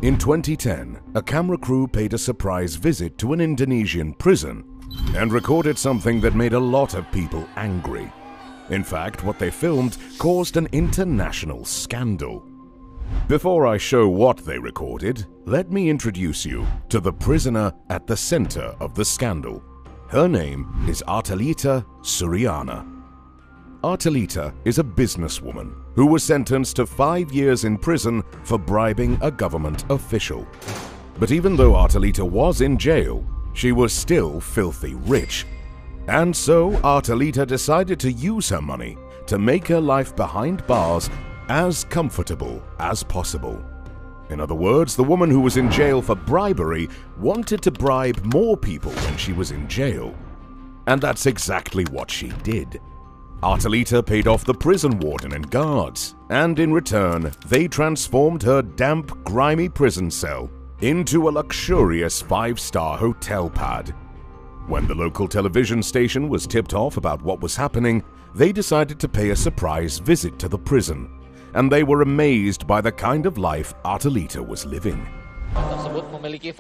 In 2010, a camera crew paid a surprise visit to an Indonesian prison and recorded something that made a lot of people angry. In fact, what they filmed caused an international scandal. Before I show what they recorded, let me introduce you to the prisoner at the center of the scandal. Her name is Artalita Suryana. Artalita is a businesswoman who was sentenced to 5 years in prison for bribing a government official. But even though Artalita was in jail, she was still filthy rich. And so Artalita decided to use her money to make her life behind bars as comfortable as possible. In other words, the woman who was in jail for bribery wanted to bribe more people when she was in jail. And that's exactly what she did. Artalita paid off the prison warden and guards, and in return, they transformed her damp, grimy prison cell into a luxurious 5-star hotel pad. When the local television station was tipped off about what was happening, they decided to pay a surprise visit to the prison, and they were amazed by the kind of life Artalita was living.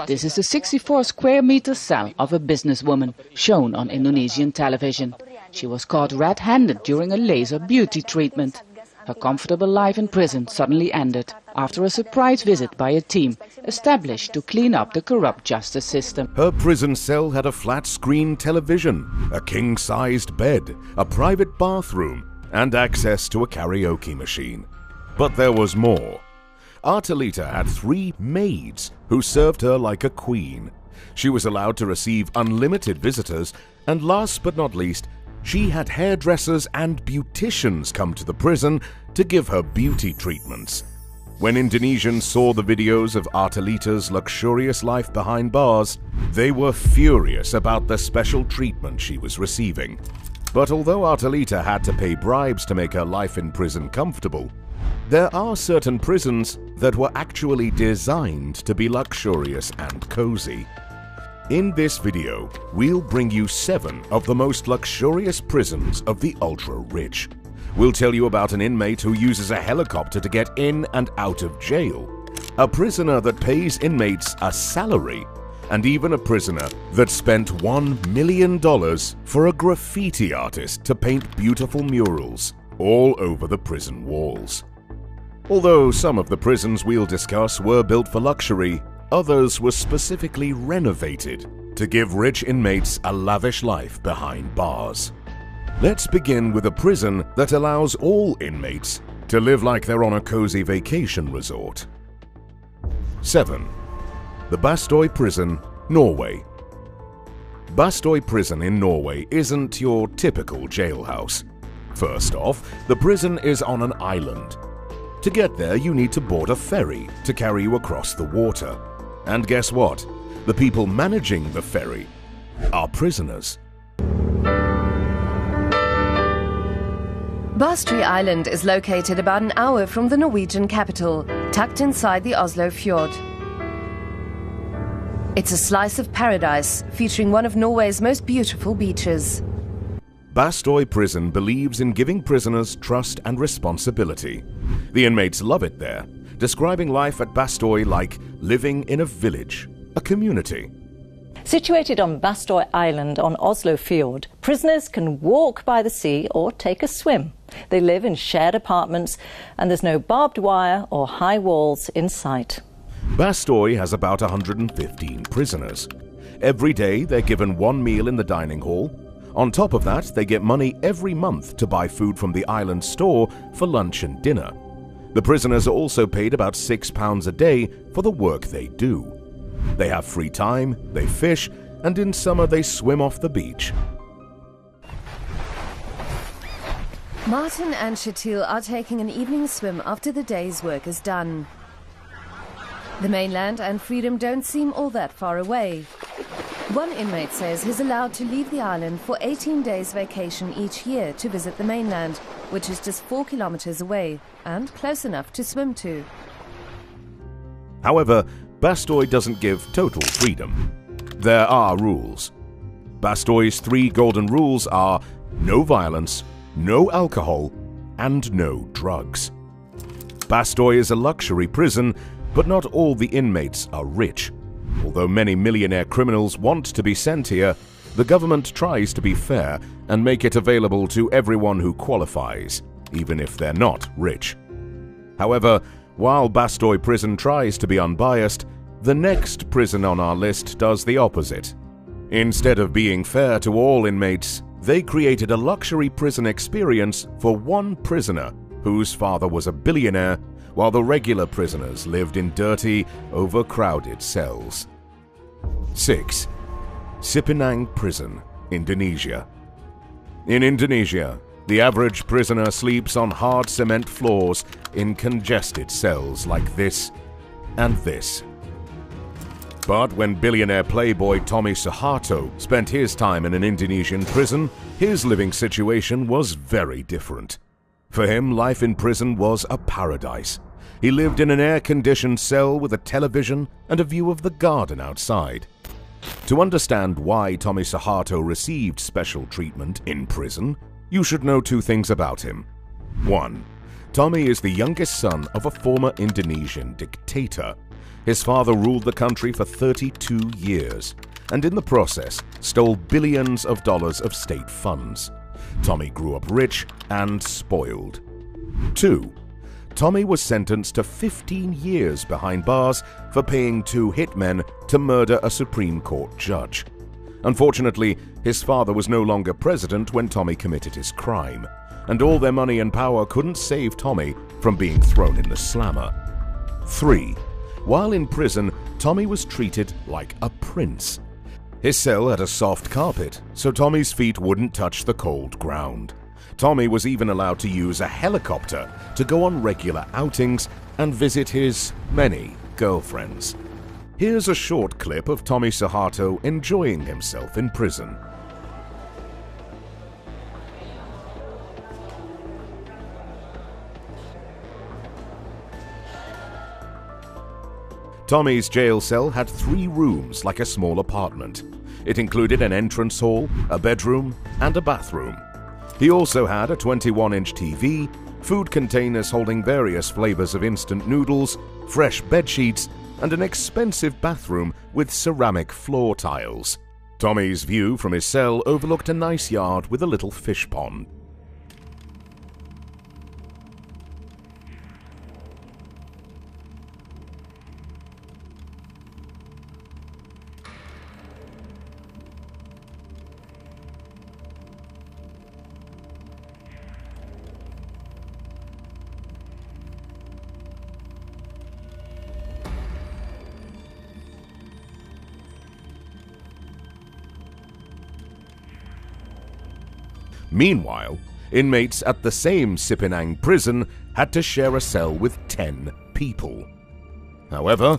This is the 64 square meter cell of a businesswoman shown on Indonesian television. She was caught red-handed during a laser beauty treatment. Her comfortable life in prison suddenly ended after a surprise visit by a team established to clean up the corrupt justice system. Her prison cell had a flat-screen television, a king-sized bed, a private bathroom, and access to a karaoke machine. But there was more. Artalita had 3 maids who served her like a queen. She was allowed to receive unlimited visitors, and last but not least, she had hairdressers and beauticians come to the prison to give her beauty treatments. When Indonesians saw the videos of Artalita's luxurious life behind bars, they were furious about the special treatment she was receiving. But although Artalita had to pay bribes to make her life in prison comfortable, there are certain prisons that were actually designed to be luxurious and cozy. In this video, we'll bring you 7 of the most luxurious prisons of the ultra-rich. We'll tell you about an inmate who uses a helicopter to get in and out of jail, a prisoner that pays inmates a salary, and even a prisoner that spent $1 million for a graffiti artist to paint beautiful murals all over the prison walls. Although some of the prisons we'll discuss were built for luxury, others were specifically renovated to give rich inmates a lavish life behind bars. Let's begin with a prison that allows all inmates to live like they're on a cozy vacation resort. 7. The Bastøy Prison, Norway. Bastøy Prison in Norway isn't your typical jailhouse. First off, the prison is on an island. To get there, you need to board a ferry to carry you across the water. And guess what? The people managing the ferry are prisoners. Bastøy Island is located about an hour from the Norwegian capital, tucked inside the Oslo fjord. It's a slice of paradise, featuring one of Norway's most beautiful beaches. Bastøy Prison believes in giving prisoners trust and responsibility. The inmates love it there, describing life at Bastøy like living in a village, a community. Situated on Bastøy Island on Oslo Fjord, prisoners can walk by the sea or take a swim. They live in shared apartments, and there's no barbed wire or high walls in sight. Bastøy has about 115 prisoners. Every day they're given 1 meal in the dining hall. On top of that, they get money every month to buy food from the island store for lunch and dinner. The prisoners are also paid about £6 a day for the work they do. They have free time, they fish, and in summer they swim off the beach. Martin and Shatil are taking an evening swim after the day's work is done. The mainland and freedom don't seem all that far away. One inmate says he's allowed to leave the island for 18 days vacation each year to visit the mainland, which is just 4 kilometers away and close enough to swim to. However, Bastøy doesn't give total freedom. There are rules. Bastøy's 3 golden rules are no violence, no alcohol, and no drugs. Bastøy is a luxury prison, but not all the inmates are rich. Although many millionaire criminals want to be sent here, the government tries to be fair and make it available to everyone who qualifies, even if they're not rich. However, while Bastøy Prison tries to be unbiased, the next prison on our list does the opposite. Instead of being fair to all inmates, they created a luxury prison experience for one prisoner whose father was a billionaire, while the regular prisoners lived in dirty, overcrowded cells. 6. Cipinang Prison, Indonesia. In Indonesia, the average prisoner sleeps on hard cement floors in congested cells like this and this. But when billionaire playboy Tommy Suharto spent his time in an Indonesian prison, his living situation was very different. For him, life in prison was a paradise. He lived in an air-conditioned cell with a television and a view of the garden outside. To understand why Tommy Suharto received special treatment in prison, you should know two things about him. 1. Tommy is the youngest son of a former Indonesian dictator. His father ruled the country for 32 years, and in the process stole billions of dollars of state funds. Tommy grew up rich and spoiled. 2. Tommy was sentenced to 15 years behind bars for paying 2 hitmen to murder a Supreme Court judge. Unfortunately, his father was no longer president when Tommy committed his crime, and all their money and power couldn't save Tommy from being thrown in the slammer. 3. While in prison, Tommy was treated like a prince. His cell had a soft carpet, so Tommy's feet wouldn't touch the cold ground. Tommy was even allowed to use a helicopter to go on regular outings and visit his many girlfriends. Here's a short clip of Tommy Suharto enjoying himself in prison. Tommy's jail cell had 3 rooms like a small apartment. It included an entrance hall, a bedroom, and a bathroom. He also had a 21-inch TV, food containers holding various flavors of instant noodles, fresh bed sheets, and an expensive bathroom with ceramic floor tiles. Tommy's view from his cell overlooked a nice yard with a little fish pond. Meanwhile, inmates at the same Cipinang prison had to share a cell with 10 people. However,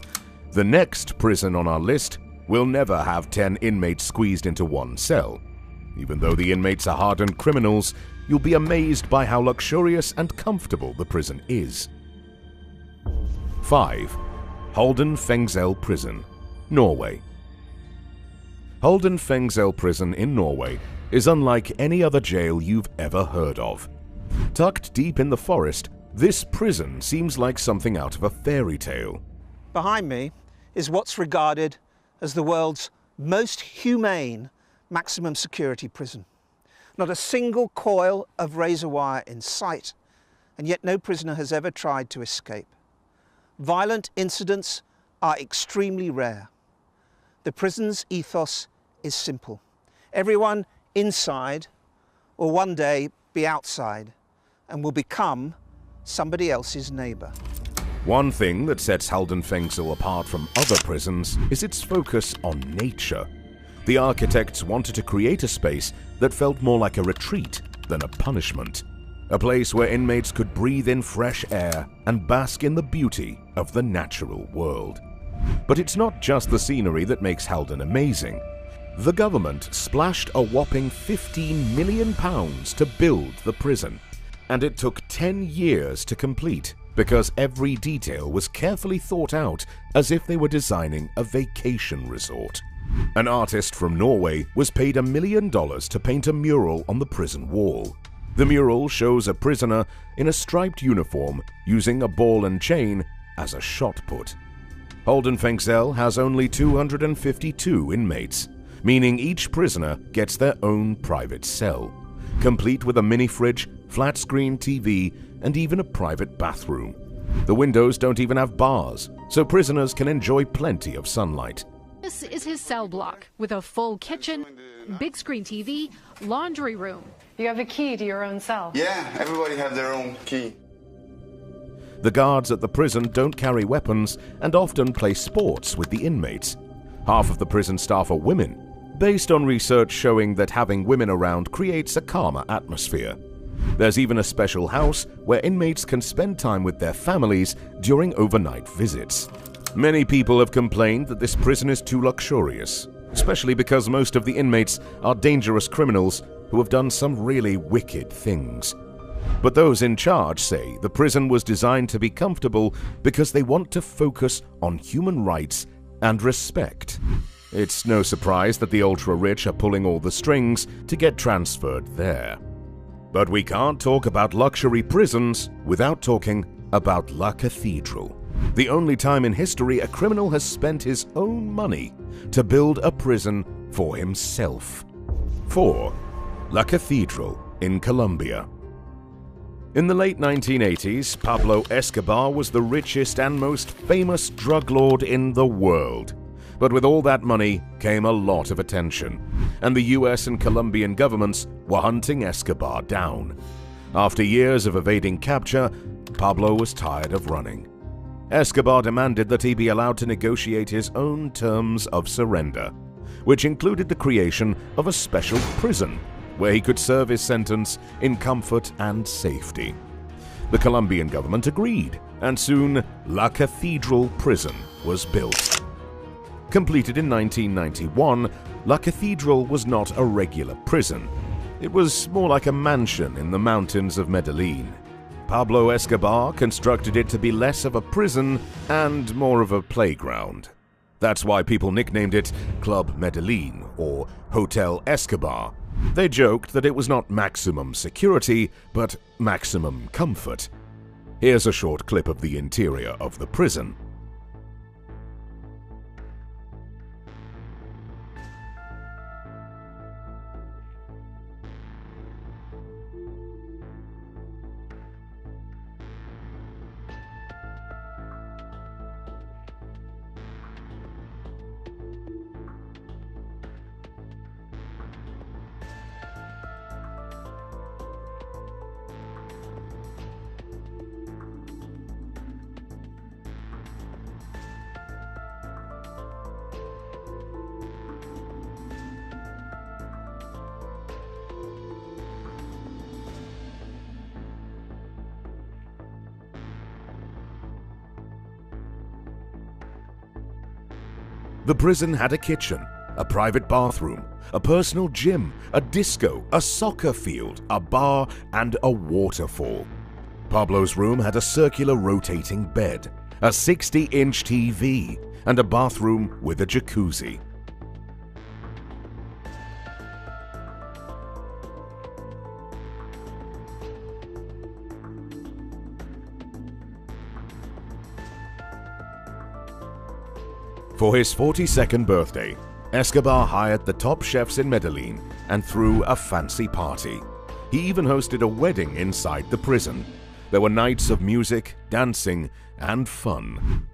the next prison on our list will never have 10 inmates squeezed into one cell. Even though the inmates are hardened criminals, you'll be amazed by how luxurious and comfortable the prison is. 5. Halden Fengsel Prison, Norway. Halden Fengsel Prison in Norway is unlike any other jail you've ever heard of. Tucked deep in the forest, this prison seems like something out of a fairy tale. Behind me is what's regarded as the world's most humane maximum security prison. Not a single coil of razor wire in sight, and yet no prisoner has ever tried to escape. Violent incidents are extremely rare. The prison's ethos is simple. Everyone inside will one day be outside and will become somebody else's neighbor. One thing that sets Halden Fengsel apart from other prisons is its focus on nature. The architects wanted to create a space that felt more like a retreat than a punishment. A place where inmates could breathe in fresh air and bask in the beauty of the natural world. But it's not just the scenery that makes Halden amazing. The government splashed a whopping £15 million to build the prison, and it took 10 years to complete because every detail was carefully thought out as if they were designing a vacation resort. An artist from Norway was paid $1 million to paint a mural on the prison wall. The mural shows a prisoner in a striped uniform using a ball and chain as a shot put. Holdenfeng cell has only 252 inmates, meaning each prisoner gets their own private cell, complete with a mini-fridge, flat-screen TV, and even a private bathroom. The windows don't even have bars, so prisoners can enjoy plenty of sunlight. This is his cell block with a full kitchen, big screen TV, laundry room. You have a key to your own cell? Yeah, everybody have their own key. The guards at the prison don't carry weapons and often play sports with the inmates. Half of the prison staff are women, based on research showing that having women around creates a calmer atmosphere. There's even a special house where inmates can spend time with their families during overnight visits. Many people have complained that this prison is too luxurious, especially because most of the inmates are dangerous criminals who have done some really wicked things. But those in charge say the prison was designed to be comfortable because they want to focus on human rights and respect. It's no surprise that the ultra-rich are pulling all the strings to get transferred there. But we can't talk about luxury prisons without talking about La Cathedral, the only time in history a criminal has spent his own money to build a prison for himself. 4. La Cathedral in Colombia. In the late 1980s, Pablo Escobar was the richest and most famous drug lord in the world. But with all that money came a lot of attention, and the US and Colombian governments were hunting Escobar down. After years of evading capture, Pablo was tired of running. Escobar demanded that he be allowed to negotiate his own terms of surrender, which included the creation of a special prison where he could serve his sentence in comfort and safety. The Colombian government agreed, and soon La Cathedral prison was built. Completed in 1991, La Cathedral was not a regular prison. It was more like a mansion in the mountains of Medellin. Pablo Escobar constructed it to be less of a prison and more of a playground. That's why people nicknamed it Club Medellin or Hotel Escobar. They joked that it was not maximum security, but maximum comfort. Here's a short clip of the interior of the prison. The prison had a kitchen, a private bathroom, a personal gym, a disco, a soccer field, a bar, and a waterfall. Pablo's room had a circular rotating bed, a 60-inch TV, and a bathroom with a jacuzzi. For his 42nd birthday, Escobar hired the top chefs in Medellin and threw a fancy party. He even hosted a wedding inside the prison. There were nights of music, dancing, and fun.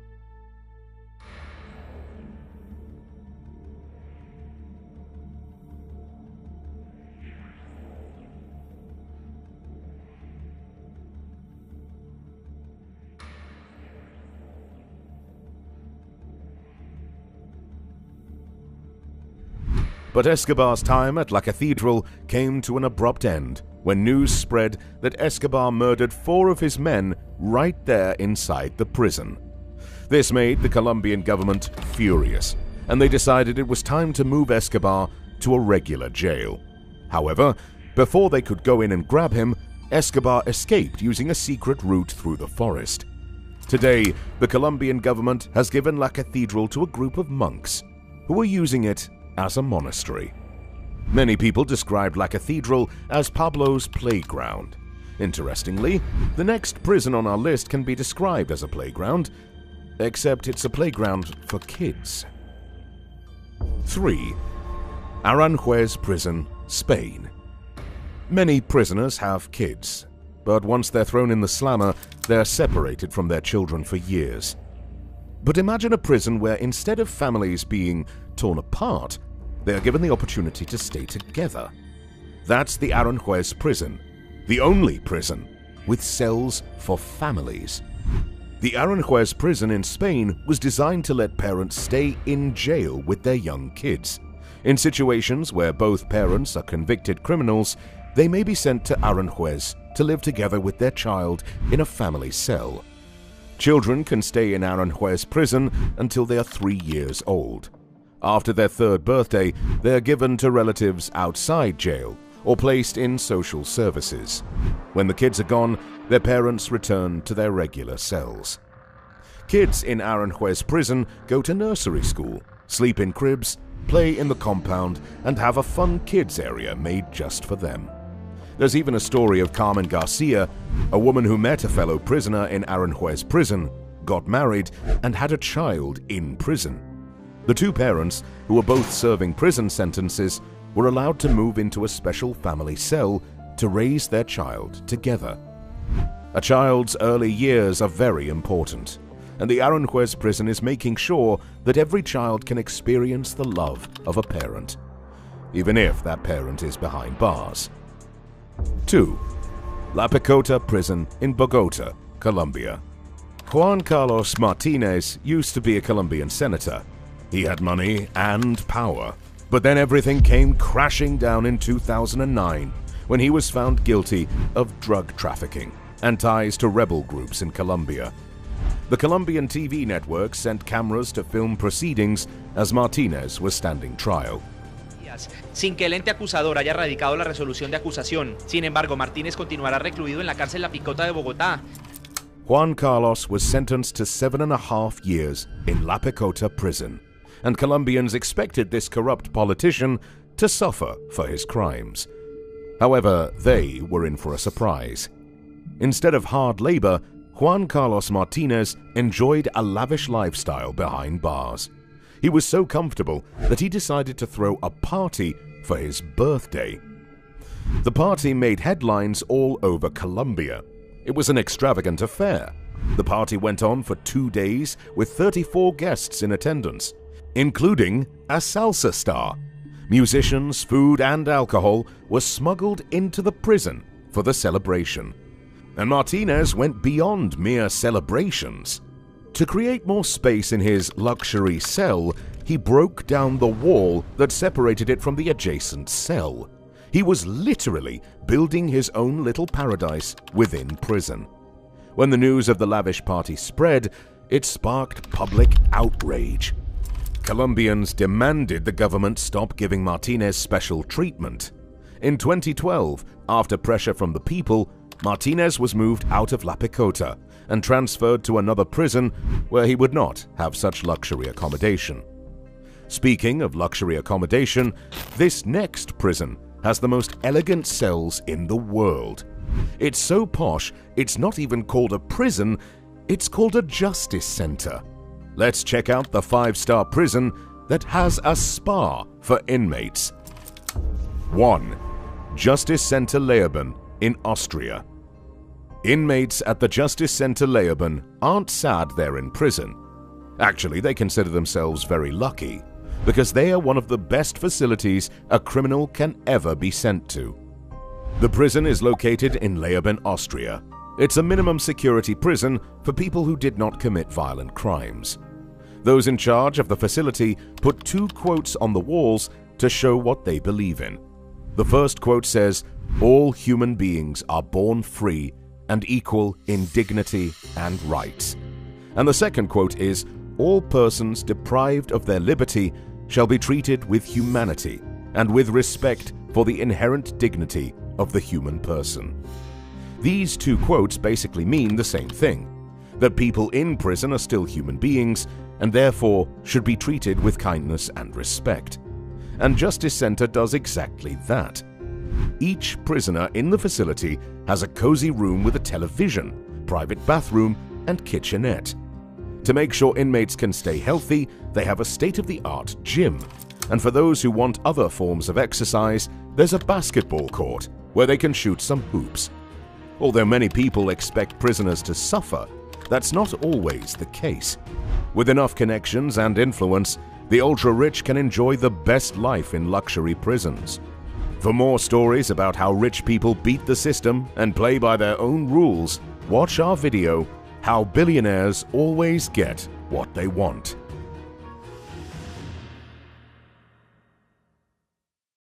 But Escobar's time at La Cathedral came to an abrupt end when news spread that Escobar murdered 4 of his men right there inside the prison. This made the Colombian government furious, and they decided it was time to move Escobar to a regular jail. However, before they could go in and grab him, Escobar escaped using a secret route through the forest. Today, the Colombian government has given La Cathedral to a group of monks who are using it as a monastery. Many people described La Cathedral as Pablo's playground. Interestingly, the next prison on our list can be described as a playground, except it's a playground for kids. 3. Aranjuez Prison, Spain. Many prisoners have kids, but once they're thrown in the slammer, they're separated from their children for years. But imagine a prison where instead of families being torn apart, they are given the opportunity to stay together. That's the Aranjuez Prison, the only prison with cells for families. The Aranjuez Prison in Spain was designed to let parents stay in jail with their young kids. In situations where both parents are convicted criminals, they may be sent to Aranjuez to live together with their child in a family cell. Children can stay in Aranjuez Prison until they are 3 years old. After their 3rd birthday, they are given to relatives outside jail or placed in social services. When the kids are gone, their parents return to their regular cells. Kids in Aranjuez Prison go to nursery school, sleep in cribs, play in the compound, and have a fun kids area made just for them. There's even a story of Carmen Garcia, a woman who met a fellow prisoner in Aranjuez Prison, got married, and had a child in prison. The 2 parents, who were both serving prison sentences, were allowed to move into a special family cell to raise their child together. A child's early years are very important, and the Aranjuez Prison is making sure that every child can experience the love of a parent, even if that parent is behind bars. 2. La Picota Prison in Bogota, Colombia. Juan Carlos Martinez used to be a Colombian senator. He had money and power, but then everything came crashing down in 2009 when he was found guilty of drug trafficking and ties to rebel groups in Colombia. The Colombian TV network sent cameras to film proceedings as Martinez was standing trial. Sin que el ente acusador haya radicado la resolución de acusación. Sin embargo, Martínez continuará recluido en la cárcel La Picota de Bogotá. Juan Carlos was sentenced to 7.5 years in La Picota Prison, and Colombians expected this corrupt politician to suffer for his crimes. However, they were in for a surprise. Instead of hard labor, Juan Carlos Martinez enjoyed a lavish lifestyle behind bars. He was so comfortable that he decided to throw a party for his birthday. The party made headlines all over Colombia. It was an extravagant affair. The party went on for 2 days with 34 guests in attendance, including a salsa star. Musicians, food, and alcohol were smuggled into the prison for the celebration. And Martinez went beyond mere celebrations. To create more space in his luxury cell, he broke down the wall that separated it from the adjacent cell. He was literally building his own little paradise within prison. When the news of the lavish party spread, it sparked public outrage. Colombians demanded the government stop giving Martinez special treatment. In 2012, after pressure from the people, Martinez was moved out of La Picota and transferred to another prison where he would not have such luxury accommodation. Speaking of luxury accommodation, this next prison has the most elegant cells in the world. It's so posh, it's not even called a prison, it's called a justice center. Let's check out the 5-star prison that has a spa for inmates. 1. Justice Center Leoben in Austria. Inmates at the Justice Center Leoben aren't sad they're in prison. Actually, they consider themselves very lucky, because they are one of the best facilities a criminal can ever be sent to. The prison is located in Leoben, Austria. It's a minimum security prison for people who did not commit violent crimes. Those in charge of the facility put 2 quotes on the walls to show what they believe in. The first quote says, "All human beings are born free and equal in dignity and rights." And the second quote is, "All persons deprived of their liberty shall be treated with humanity and with respect for the inherent dignity of the human person." These 2 quotes basically mean the same thing, that people in prison are still human beings and therefore should be treated with kindness and respect. and Justice Center does exactly that. Each prisoner in the facility has a cozy room with a television, private bathroom, and kitchenette. To make sure inmates can stay healthy, they have a state-of-the-art gym. And for those who want other forms of exercise, there's a basketball court where they can shoot some hoops. Although many people expect prisoners to suffer, that's not always the case. With enough connections and influence, the ultra-rich can enjoy the best life in luxury prisons. For more stories about how rich people beat the system and play by their own rules, watch our video, How Billionaires Always Get What They Want.